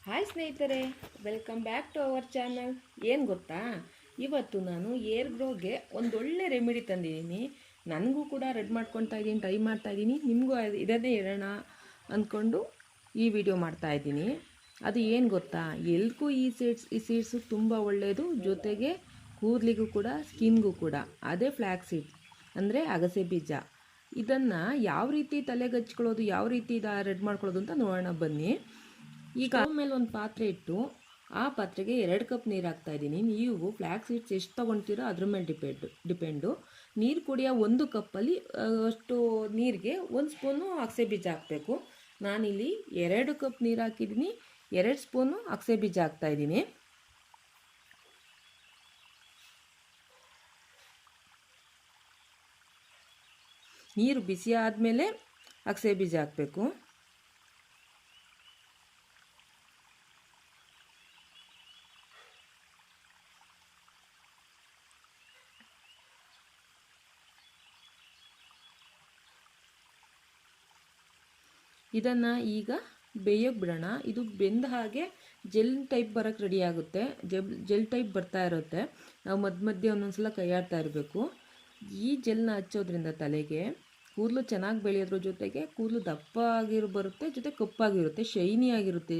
Hi ಸ್ನೇಹಿತರೆ, welcome back to our channel. ಏನು ಗೊತ್ತಾ, ಇವತ್ತು ನಾನು ಏರ್ ಗ್ರೋಗೆ ಒಂದೊಳ್ಳೆ ರೆಮಿಡಿ ತಂದಿದ್ದೀನಿ. ನನಗೂ ಕೂಡ ರೆಡ್ ಮಾಡ್ಕೊತಾ ಇದ್ದೀನಿ, ಟ್ರೈ ಮಾಡ್ತಾಯಿದ್ದೀನಿ. ನಿಮಗೂ ಇದನ್ನೇ ಇರೋಣ ಅಂದ್ಕೊಂಡು ಈ ವಿಡಿಯೋ ಮಾಡ್ತಾಯಿದ್ದೀನಿ. ಅದು ಏನು ಗೊತ್ತಾ, ಎಲ್ಗೂ ಈ ಸೀಡ್ಸು ತುಂಬ ಒಳ್ಳೆಯದು, ಜೊತೆಗೆ ಕೂದಲಿಗೂ ಕೂಡ, ಸ್ಕಿನ್ಗೂ ಕೂಡ. ಅದೇ ಫ್ಲಾಕ್ಸೀಡ್ ಅಂದರೆ ಅಗಸೆ ಬೀಜ. ಇದನ್ನು ಯಾವ ರೀತಿ ತಲೆಗೆ ಹಚ್ಕೊಳ್ಳೋದು, ಯಾವ ರೀತಿ ರೆಡ್ ಮಾಡ್ಕೊಳ್ಳೋದು ಅಂತ ನೋಡೋಣ ಬನ್ನಿ. ಈಗ ಮೇಲೆ ಒಂದು ಪಾತ್ರೆ ಇಟ್ಟು ಆ ಪಾತ್ರೆಗೆ 2 ಕಪ್ ನೀರು ಹಾಕ್ತಾಯಿದ್ದೀನಿ. ನೀವು ಫ್ಲ್ಯಾಕ್ಸ್ ಸೀಡ್ಸ್ ಎಷ್ಟು ತೊಗೊಳ್ತೀರೋ ಅದ್ರ ಮೇಲೆ ಡಿಪೆಂಡು. ನೀರು ಕುಡಿಯೋ 1 ಕಪ್ಪಲ್ಲಿ ಅಷ್ಟು ನೀರಿಗೆ 1 ಸ್ಪೂನು ಅಗಸೆ ಬೀಜ ಹಾಕಬೇಕು. ನಾನಿಲ್ಲಿ 2 ಕಪ್ ನೀರು ಹಾಕಿದ್ದೀನಿ, 2 ಸ್ಪೂನು ಅಗಸೆ ಬೀಜ ಹಾಕ್ತಾಯಿದ್ದೀನಿ. ನೀರು ಬಿಸಿ ಆದಮೇಲೆ ಅಗಸೆ ಬೀಜ ಹಾಕಬೇಕು. ಇದನ್ನು ಈಗ ಬೇಯೋಕ್ಕೆ ಬಿಡೋಣ. ಇದು ಬೆಂದ ಹಾಗೆ ಜೆಲ್ ಟೈಪ್ ಬರೋಕ್ಕೆ ರೆಡಿ ಆಗುತ್ತೆ. ಜೆಲ್ ಟೈಪ್ ಬರ್ತಾ ಇರುತ್ತೆ. ನಾವು ಮಧ್ಯೆ ಒಂದೊಂದು ಸಲ ಕೈಯಾಡ್ತಾ ಇರಬೇಕು. ಈ ಜೆಲ್ನ ಹಚ್ಚೋದ್ರಿಂದ ತಲೆಗೆ ಕೂದಲು ಚೆನ್ನಾಗಿ ಬೆಳೆಯೋದ್ರ ಜೊತೆಗೆ ಕೂದಲು ದಪ್ಪ ಬರುತ್ತೆ, ಜೊತೆ ಕಪ್ಪಾಗಿರುತ್ತೆ, ಶೈನಿ ಆಗಿರುತ್ತೆ.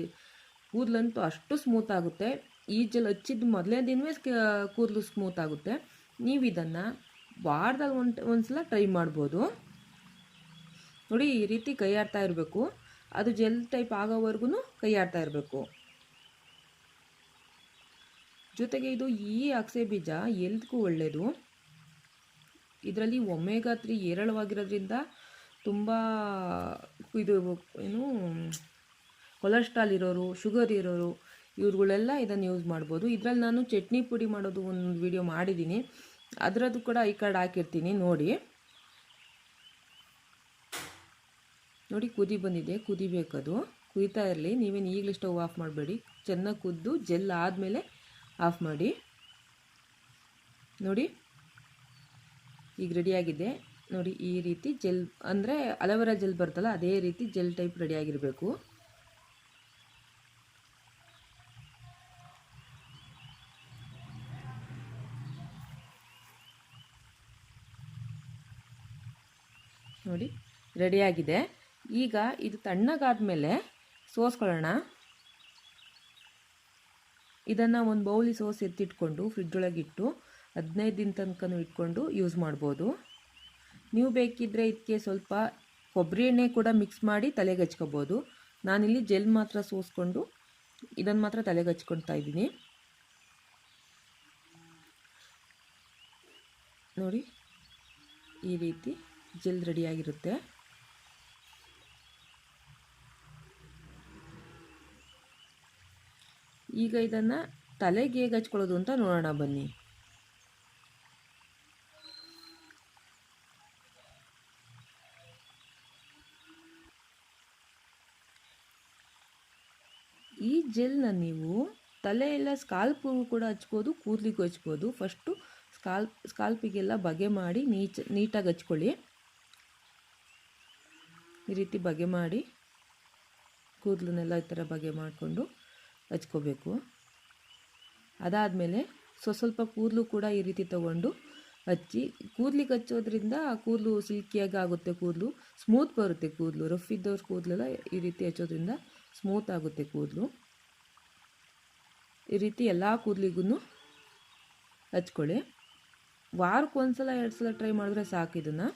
ಕೂದಲಂತೂ ಅಷ್ಟು ಸ್ಮೂತ್ ಆಗುತ್ತೆ. ಈ ಜೆಲ್ ಹಚ್ಚಿದ ಮೊದಲನೇ ದಿನವೇ ಕೂದಲು ಸ್ಮೂತ್ ಆಗುತ್ತೆ. ನೀವು ಇದನ್ನು ವಾರದಲ್ಲಿ ಒಂದು ಸಲ ಟ್ರೈ ಮಾಡ್ಬೋದು. ನೋಡಿ, ಈ ರೀತಿ ಕೈ ಆಡ್ತಾ ಇರಬೇಕು. ಅದು ಜೆಲ್ ಟೈಪ್ ಆಗೋವರೆಗೂ ಕೈ ಆಡ್ತಾ ಇರಬೇಕು. ಜೊತೆಗೆ ಇದು ಈ ಅಗಸೆ ಬೀಜ ಎಲ್ದಕ್ಕೂ ಒಳ್ಳೆಯದು. ಇದರಲ್ಲಿ ಒಮೆಗಾ 3 ಹೇರಳವಾಗಿರೋದ್ರಿಂದ ತುಂಬ ಇದು ಕೊಲೆಸ್ಟ್ರಾಲ್ ಇರೋರು, ಶುಗರ್ ಇರೋರು ಇವ್ರುಗಳೆಲ್ಲ ಇದನ್ನು ಯೂಸ್ ಮಾಡ್ಬೋದು. ಇದರಲ್ಲಿ ನಾನು ಚಟ್ನಿ ಪುಡಿ ಮಾಡೋದು ಒಂದು ವಿಡಿಯೋ ಮಾಡಿದ್ದೀನಿ, ಅದರದ್ದು ಕೂಡ ಈ ಕಾರ್ಡ್ ಹಾಕಿರ್ತೀನಿ ನೋಡಿ. ನೋಡಿ, ಕುದಿ ಬಂದಿದೆ, ಕುದಿಬೇಕದು. ಕುದಿತಾ ಇರಲಿ, ನೀವೇನು ಈಗಲೇ ಸ್ಟವ್ ಆಫ್ ಮಾಡಬೇಡಿ. ಚೆನ್ನಾಗಿ ಕುದ್ದು ಜೆಲ್ ಆದಮೇಲೆ ಆಫ್ ಮಾಡಿ. ನೋಡಿ, ಈಗ ರೆಡಿಯಾಗಿದೆ. ನೋಡಿ, ಈ ರೀತಿ ಜೆಲ್ ಅಂದರೆ ಅಲೋವೆರಾ ಜೆಲ್ ಬರ್ತಲ್ಲ, ಅದೇ ರೀತಿ ಜೆಲ್ ಟೈಪ್ ರೆಡಿಯಾಗಿರಬೇಕು. ನೋಡಿ, ರೆಡಿಯಾಗಿದೆ. ಈಗ ಇದು ತಣ್ಣಗಾದ್ಮೇಲೆ ಸೋಸ್ಕೊಳ್ಳೋಣ. ಇದನ್ನು ಒಂದು ಬೌಲಿ ಸೋಸ್ ಎತ್ತಿಟ್ಕೊಂಡು ಫ್ರಿಡ್ಜೊಳಗಿಟ್ಟು 15 ದಿನ ತನಕ ಇಟ್ಕೊಂಡು ಯೂಸ್ ಮಾಡ್ಬೋದು. ನೀವು ಬೇಕಿದ್ದರೆ ಇದಕ್ಕೆ ಸ್ವಲ್ಪ ಕೊಬ್ಬರಿ ಎಣ್ಣೆ ಕೂಡ ಮಿಕ್ಸ್ ಮಾಡಿ ತಲೆಗೆ ಹಚ್ಕೋಬೋದು. ನಾನಿಲ್ಲಿ ಜೆಲ್ ಮಾತ್ರ ಸೋಸ್ಕೊಂಡು ಇದನ್ನು ಮಾತ್ರ ತಲೆಗೆ ಹಚ್ಕೊಳ್ತಾ ಇದ್ದೀನಿ. ನೋಡಿ, ಈ ರೀತಿ ಜೆಲ್ ರೆಡಿಯಾಗಿರುತ್ತೆ. ಈಗ ಇದನ್ನು ತಲೆಗೆ ಹೇಗೆ ಹಚ್ಕೊಳ್ಳೋದು ಅಂತ ನೋಡೋಣ ಬನ್ನಿ. ಈ ಜೆಲ್ನ ನೀವು ತಲೆಯೆಲ್ಲ ಸ್ಕಾಲ್ಪಿಗೂ ಕೂಡ ಹಚ್ಬೋದು, ಕೂದಲಿಗೂ ಹಚ್ಬೋದು. ಫಸ್ಟು ಸ್ಕಾಲ್ಪಿಗೆಲ್ಲ ಬಗೆ ಮಾಡಿ ನೀಟಾಗಿ ಹಚ್ಕೊಳ್ಳಿ. ಈ ರೀತಿ ಬಗೆ ಮಾಡಿ ಕೂದಲನ್ನೆಲ್ಲ ಈ ಥರ ಬಗೆ ಮಾಡಿಕೊಂಡು ಹಚ್ಕೋಬೇಕು. ಅದಾದಮೇಲೆ ಸ್ವಲ್ಪ ಕೂದಲು ಕೂಡ ಈ ರೀತಿ ತೊಗೊಂಡು ಹಚ್ಚಿ, ಕೂದಲಿಗೆ ಹಚ್ಚೋದ್ರಿಂದ ಕೂದಲು ಸಿಲ್ಕಿಯಾಗಿ ಆಗುತ್ತೆ, ಕೂದಲು ಸ್ಮೂತ್ ಬರುತ್ತೆ. ಕೂದಲು ರಫ್ ಇದ್ದವ್ರ ಕೂದಲೆಲ್ಲ ಈ ರೀತಿ ಹಚ್ಚೋದ್ರಿಂದ ಸ್ಮೂತ್ ಆಗುತ್ತೆ ಕೂದಲು. ಈ ರೀತಿ ಎಲ್ಲ ಕೂದಲಿಗೂ ಹಚ್ಕೊಳ್ಳಿ. ವಾರಕ್ಕೆ 1 ಸಲ 2 ಸಲ ಟ್ರೈ ಮಾಡಿದ್ರೆ ಸಾಕು. ಇದನ್ನು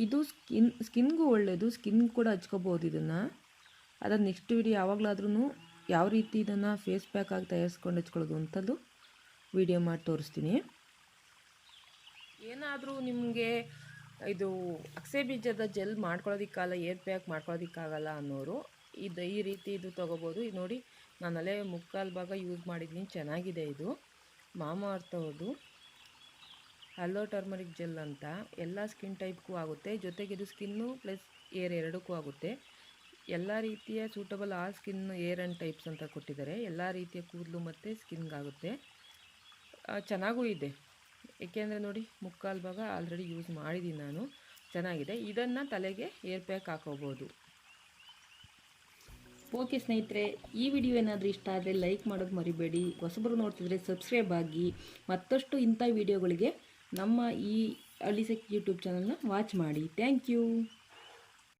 ಇದು ಸ್ಕಿನ್ಗೂ ಒಳ್ಳೆಯದು, ಸ್ಕಿನ್ ಕೂಡ ಹಚ್ಕೋಬೋದು ಇದನ್ನು. ಅದನ್ನು ನೆಕ್ಸ್ಟ್ ವಿಡಿಯೋ ಯಾವಾಗಲಾದ್ರೂ ಯಾವ ರೀತಿ ಇದನ್ನು ಫೇಸ್ ಪ್ಯಾಕ್ ಆಗಿ ತಯಾರಿಸ್ಕೊಂಡು ಹಚ್ಕೊಳ್ಳೋದು ಅಂತದ್ದು ವಿಡಿಯೋ ಮಾಡಿ ತೋರಿಸ್ತೀನಿ. ಏನಾದರೂ ನಿಮಗೆ ಇದು ಅಗಸೆ ಬೀಜದ ಜೆಲ್ ಮಾಡ್ಕೊಳ್ಳೋದಕ್ಕಾಗಲ್ಲ, ಏರ್ ಪ್ಯಾಕ್ ಮಾಡ್ಕೊಳ್ಳೋದಕ್ಕಾಗಲ್ಲ ಅನ್ನೋರು ಈ ರೀತಿ ಇದು ತೊಗೋಬೋದು. ಇದು ನೋಡಿ, ನಾನು ಅಲ್ಲೇ ಮುಕ್ಕಾಲು ಭಾಗ ಯೂಸ್ ಮಾಡಿದ್ದೀನಿ, ಚೆನ್ನಾಗಿದೆ. ಇದು ಮಾಮಾ ಅರ್ಥ ಅವ್ರದ್ದು ಹಲೋ ಟರ್ಮರಿಕ್ ಜೆಲ್ ಅಂತ. ಎಲ್ಲ ಸ್ಕಿನ್ ಟೈಪ್ಗೂ ಆಗುತ್ತೆ, ಜೊತೆಗೆ ಇದು ಸ್ಕಿನ್ನು ಪ್ಲಸ್ ಏರ್ ಎರಡಕ್ಕೂ ಆಗುತ್ತೆ. ಎಲ್ಲ ರೀತಿಯ ಸೂಟಬಲ್ ಆ ಸ್ಕಿನ್ ಏರ್ ಆ್ಯಂಡ್ ಟೈಪ್ಸ್ ಅಂತ ಕೊಟ್ಟಿದ್ದಾರೆ. ಎಲ್ಲ ರೀತಿಯ ಕೂದಲು ಮತ್ತು ಸ್ಕಿನ್ಗಾಗುತ್ತೆ. ಚೆನ್ನಾಗೂ ಇದೆ, ಏಕೆಂದರೆ ನೋಡಿ ಮುಕ್ಕಾಲು ಭಾಗ ಆಲ್ರೆಡಿ ಯೂಸ್ ಮಾಡಿದ್ದೀನಿ ನಾನು. ಚೆನ್ನಾಗಿದೆ. ಇದನ್ನು ತಲೆಗೆ ಏರ್ ಪ್ಯಾಕ್ ಹಾಕೋಬೋದು. ಓಕೆ ಸ್ನೇಹಿತರೆ, ಈ ವಿಡಿಯೋ ಏನಾದರೂ ಇಷ್ಟ ಆದರೆ ಲೈಕ್ ಮಾಡೋದು ಮರಿಬೇಡಿ. ಹೊಸಬರು ನೋಡ್ತಿದ್ರೆ ಸಬ್ಸ್ಕ್ರೈಬ್ ಆಗಿ. ಮತ್ತಷ್ಟು ಇಂಥ ವಿಡಿಯೋಗಳಿಗೆ ನಮ್ಮ ಈ ಹಳ್ಳಿಸಖಿ ಯೂಟ್ಯೂಬ್ ಚಾನಲ್ನ ವಾಚ್ ಮಾಡಿ. Thank you.